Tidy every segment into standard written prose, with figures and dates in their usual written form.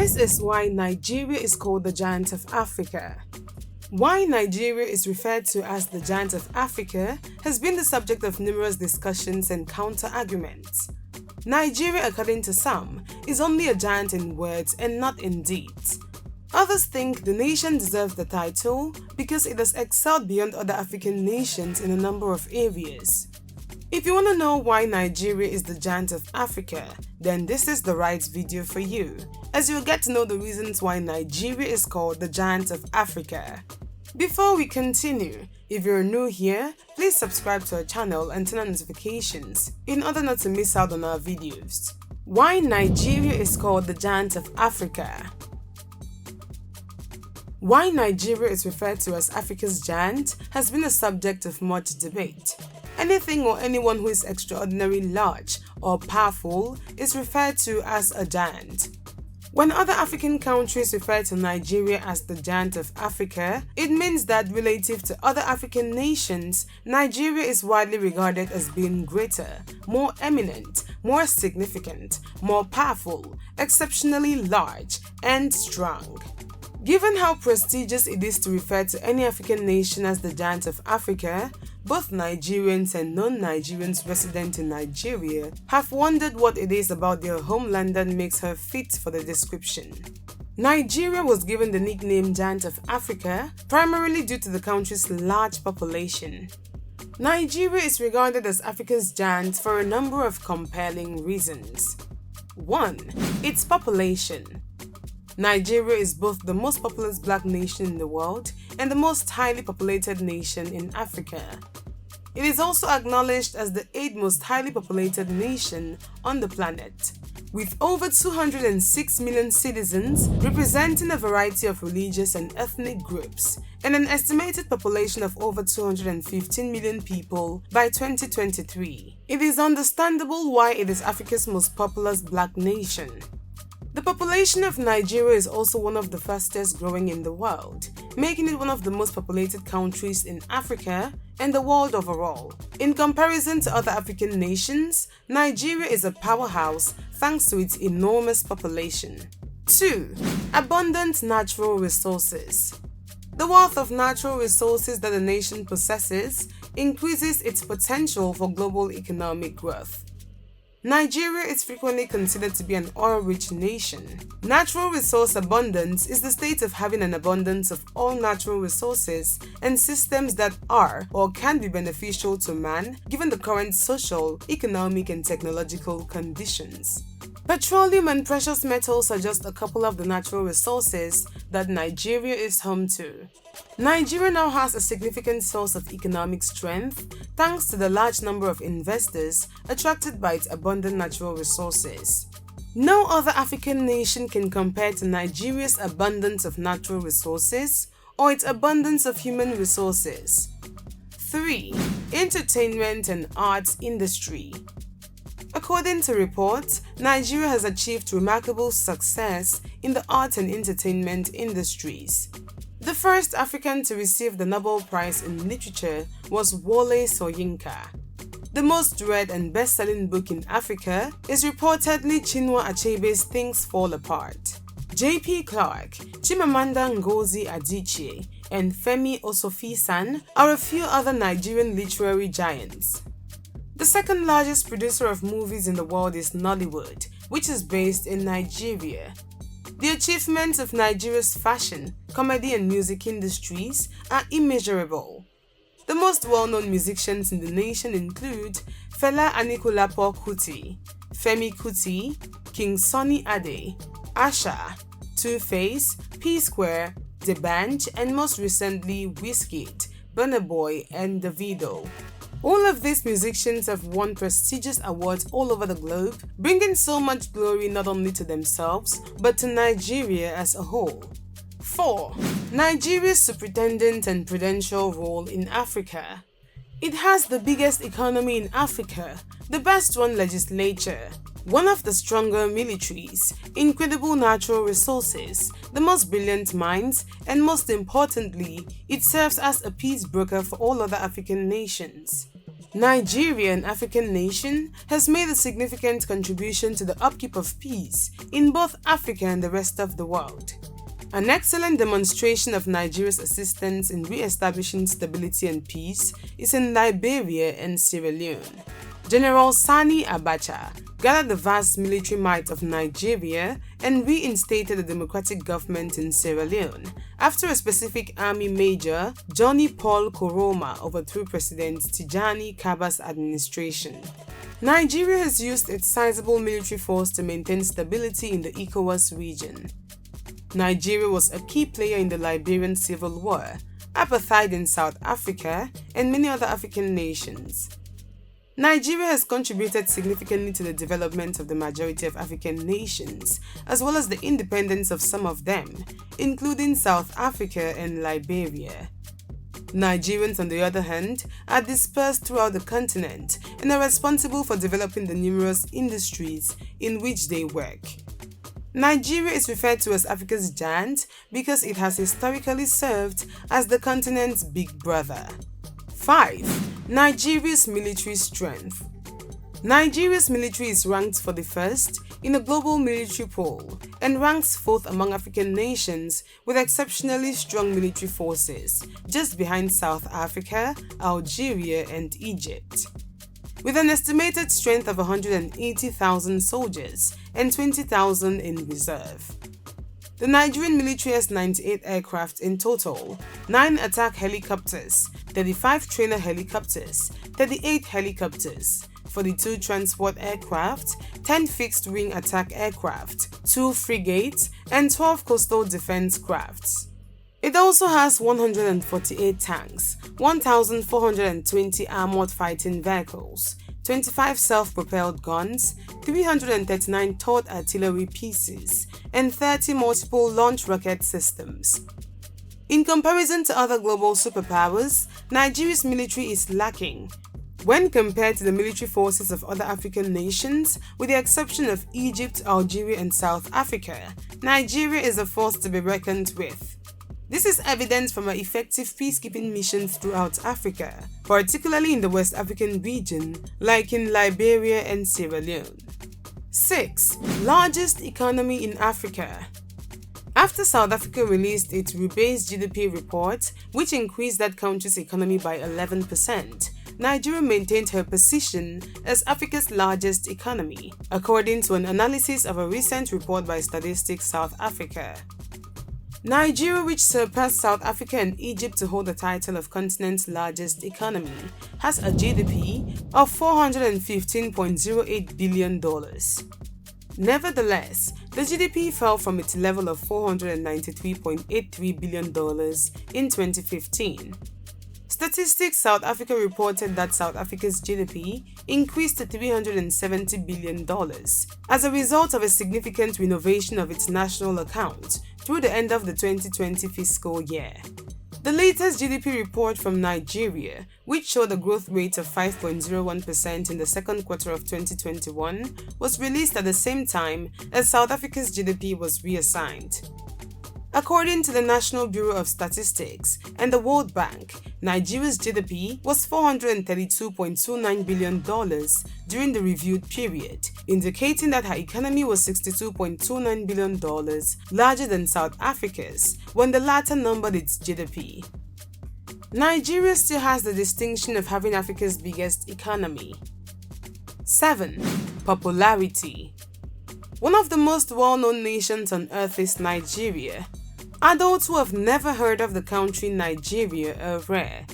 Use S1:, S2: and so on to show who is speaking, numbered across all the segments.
S1: This is why Nigeria is called the Giant of Africa. Why Nigeria is referred to as the Giant of Africa has been the subject of numerous discussions and counter-arguments. Nigeria, according to some, is only a giant in words and not in deeds. Others think the nation deserves the title because it has excelled beyond other African nations in a number of areas. If you want to know why Nigeria is the Giant of Africa, then this is the right video for you, as you'll get to know the reasons why Nigeria is called the Giant of Africa. Before we continue, if you're new here, please subscribe to our channel and turn on notifications in order not to miss out on our videos. Why Nigeria is called the Giant of Africa. Why Nigeria is referred to as Africa's giant has been a subject of much debate. Anything or anyone who is extraordinarily large or powerful is referred to as a giant. When other African countries refer to Nigeria as the Giant of Africa, it means that relative to other African nations, Nigeria is widely regarded as being greater, more eminent, more significant, more powerful, exceptionally large, and strong. Given how prestigious it is to refer to any African nation as the Giant of Africa, both Nigerians and non-Nigerians resident in Nigeria have wondered what it is about their homeland that makes her fit for the description. Nigeria was given the nickname Giant of Africa primarily due to the country's large population. Nigeria is regarded as Africa's giant for a number of compelling reasons. 1. Its population. Nigeria is both the most populous black nation in the world and the most highly populated nation in Africa. It is also acknowledged as the 8th most highly populated nation on the planet, with over 206 million citizens representing a variety of religious and ethnic groups, and an estimated population of over 215 million people by 2023. It is understandable why it is Africa's most populous black nation. The population of Nigeria is also one of the fastest growing in the world, making it one of the most populated countries in Africa and the world overall. In comparison to other African nations, Nigeria is a powerhouse thanks to its enormous population. 2. Abundant natural resources. The wealth of natural resources that a nation possesses increases its potential for global economic growth. Nigeria is frequently considered to be an oil-rich nation. Natural resource abundance is the state of having an abundance of all natural resources and systems that are or can be beneficial to man given the current social, economic, and technological conditions. Petroleum and precious metals are just a couple of the natural resources that Nigeria is home to. Nigeria now has a significant source of economic strength thanks to the large number of investors attracted by its abundant natural resources. No other African nation can compare to Nigeria's abundance of natural resources or its abundance of human resources. 3. Entertainment and arts industry. According to reports, Nigeria has achieved remarkable success in the arts and entertainment industries. The first African to receive the Nobel Prize in Literature was Wole Soyinka. The most read and best-selling book in Africa is reportedly Chinua Achebe's Things Fall Apart. J.P. Clark, Chimamanda Ngozi Adichie, and Femi Osofi-san are a few other Nigerian literary giants. The second largest producer of movies in the world is Nollywood, which is based in Nigeria. The achievements of Nigeria's fashion, comedy, and music industries are immeasurable. The most well-known musicians in the nation include Fela Anikulapo Kuti, Femi Kuti, King Sunny Ade, Asha, Two-Face, P-Square, D'banj, and most recently Wizkid, Burna Boy, and Davido. All of these musicians have won prestigious awards all over the globe, bringing so much glory not only to themselves, but to Nigeria as a whole. 4. Nigeria's superintendent and prudential role in Africa. It has the biggest economy in Africa, the best-run legislature, one of the stronger militaries, incredible natural resources, the most brilliant minds, and most importantly, it serves as a peace broker for all other African nations. Nigeria, an African nation, has made a significant contribution to the upkeep of peace in both Africa and the rest of the world. An excellent demonstration of Nigeria's assistance in re-establishing stability and peace is in Liberia and Sierra Leone. General Sani Abacha gathered the vast military might of Nigeria and reinstated a democratic government in Sierra Leone after a specific army major, Johnny Paul Koroma, overthrew President Tijani Kaba's administration. Nigeria has used its sizable military force to maintain stability in the ECOWAS region. Nigeria was a key player in the Liberian Civil War, apartheid in South Africa, and many other African nations. Nigeria has contributed significantly to the development of the majority of African nations, as well as the independence of some of them, including South Africa and Liberia. Nigerians, on the other hand, are dispersed throughout the continent and are responsible for developing the numerous industries in which they work. Nigeria is referred to as Africa's giant because it has historically served as the continent's big brother. 5. Nigeria's military strength. Nigeria's military is ranked 41st in a global military poll and ranks 4th among African nations with exceptionally strong military forces, just behind South Africa, Algeria, and Egypt. With an estimated strength of 180,000 soldiers and 20,000 in reserve. The Nigerian military has 98 aircraft in total, 9 attack helicopters, 35 trainer helicopters, 38 helicopters, 42 transport aircraft, 10 fixed-wing attack aircraft, 2 frigates, and 12 coastal defense crafts. It also has 148 tanks, 1,420 armored fighting vehicles, 25 self-propelled guns, 339 towed artillery pieces, and 30 multiple launch rocket systems. In comparison to other global superpowers, Nigeria's military is lacking. When compared to the military forces of other African nations, with the exception of Egypt, Algeria, and South Africa, Nigeria is a force to be reckoned with. This is evident from our effective peacekeeping missions throughout Africa, particularly in the West African region, like in Liberia and Sierra Leone. 6. Largest economy in Africa. After South Africa released its rebased GDP report, which increased that country's economy by 11%, Nigeria maintained her position as Africa's largest economy, according to an analysis of a recent report by Statistics South Africa. Nigeria, which surpassed South Africa and Egypt to hold the title of continent's largest economy, has a GDP of $415.08 billion. Nevertheless, the GDP fell from its level of $493.83 billion in 2015. Statistics South Africa reported that South Africa's GDP increased to $370 billion as a result of a significant renovation of its national account through the end of the 2020 fiscal year. The latest GDP report from Nigeria, which showed a growth rate of 5.01% in the second quarter of 2021, was released at the same time as South Africa's GDP was reassigned. According to the National Bureau of Statistics and the World Bank, Nigeria's GDP was $432.29 billion during the reviewed period, indicating that her economy was $62.29 billion larger than South Africa's, when the latter numbered its GDP. Nigeria still has the distinction of having Africa's biggest economy. 7. Popularity. One of the most well-known nations on earth is Nigeria. Adults who have never heard of the country Nigeria are rare.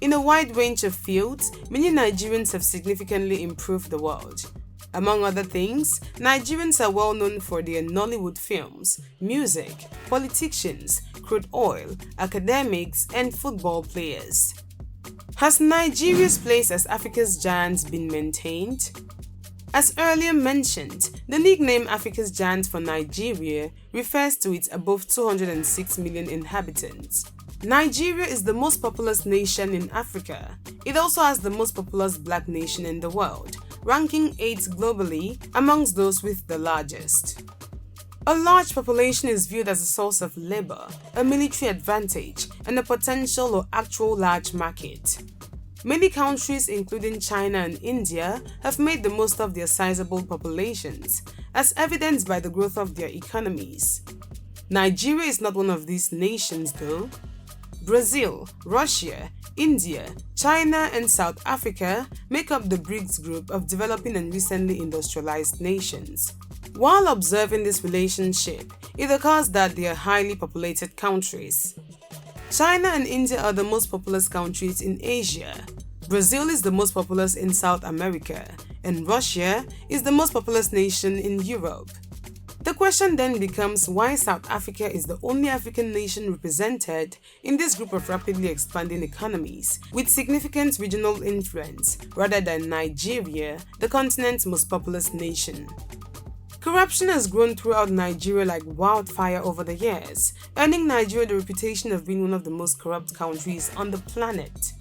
S1: In a wide range of fields, many Nigerians have significantly improved the world. Among other things, Nigerians are well known for their Nollywood films, music, politicians, crude oil, academics, and football players. Has Nigeria's place as Africa's giant been maintained? As earlier mentioned, the nickname Africa's Giant for Nigeria refers to its above 206 million inhabitants. Nigeria is the most populous nation in Africa. It also has the most populous black nation in the world, ranking 8th globally amongst those with the largest. A large population is viewed as a source of labor, a military advantage, and a potential or actual large market. Many countries, including China and India, have made the most of their sizable populations, as evidenced by the growth of their economies. Nigeria is not one of these nations though. Brazil, Russia, India, China, and South Africa make up the BRICS group of developing and recently industrialized nations. While observing this relationship, it occurs that they are highly populated countries. China and India are the most populous countries in Asia. Brazil is the most populous in South America, and Russia is the most populous nation in Europe. The question then becomes why South Africa is the only African nation represented in this group of rapidly expanding economies with significant regional influence, rather than Nigeria, the continent's most populous nation. Corruption has grown throughout Nigeria like wildfire over the years, earning Nigeria the reputation of being one of the most corrupt countries on the planet.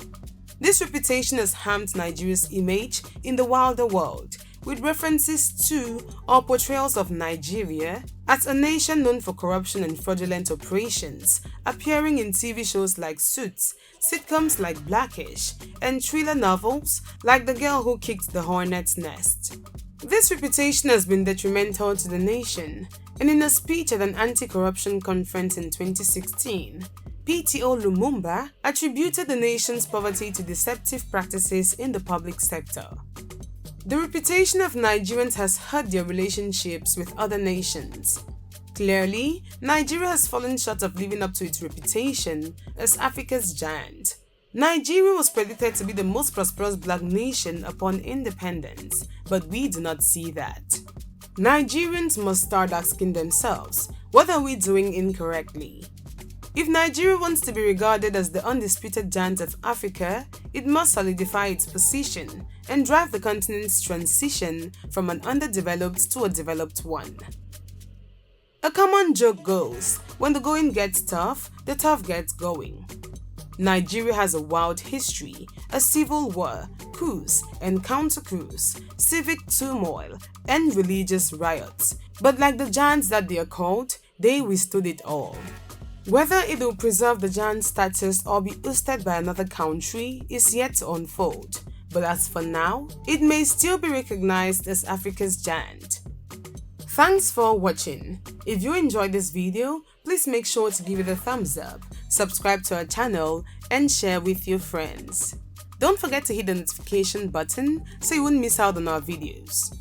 S1: This reputation has harmed Nigeria's image in the wider world, with references to or portrayals of Nigeria as a nation known for corruption and fraudulent operations, appearing in TV shows like Suits, sitcoms like Blackish, and thriller novels like The Girl Who Kicked the Hornet's Nest. This reputation has been detrimental to the nation, and in a speech at an anti-corruption conference in 2016, PTO Lumumba attributed the nation's poverty to deceptive practices in the public sector. The reputation of Nigerians has hurt their relationships with other nations. Clearly, Nigeria has fallen short of living up to its reputation as Africa's giant. Nigeria was predicted to be the most prosperous black nation upon independence, but we do not see that. Nigerians must start asking themselves, what are we doing incorrectly? If Nigeria wants to be regarded as the undisputed giant of Africa, it must solidify its position and drive the continent's transition from an underdeveloped to a developed one. A common joke goes, when the going gets tough, the tough gets going. Nigeria has a wild history, a civil war, coups and counter-coups, civic turmoil, and religious riots. But like the giants that they are called, they withstood it all. Whether it will preserve the giant status or be ousted by another country is yet to unfold. But as for now, it may still be recognized as Africa's giant. Thanks for watching. If you enjoyed this video, please make sure to give it a thumbs up, subscribe to our channel, and share with your friends. Don't forget to hit the notification button so you won't miss out on our videos.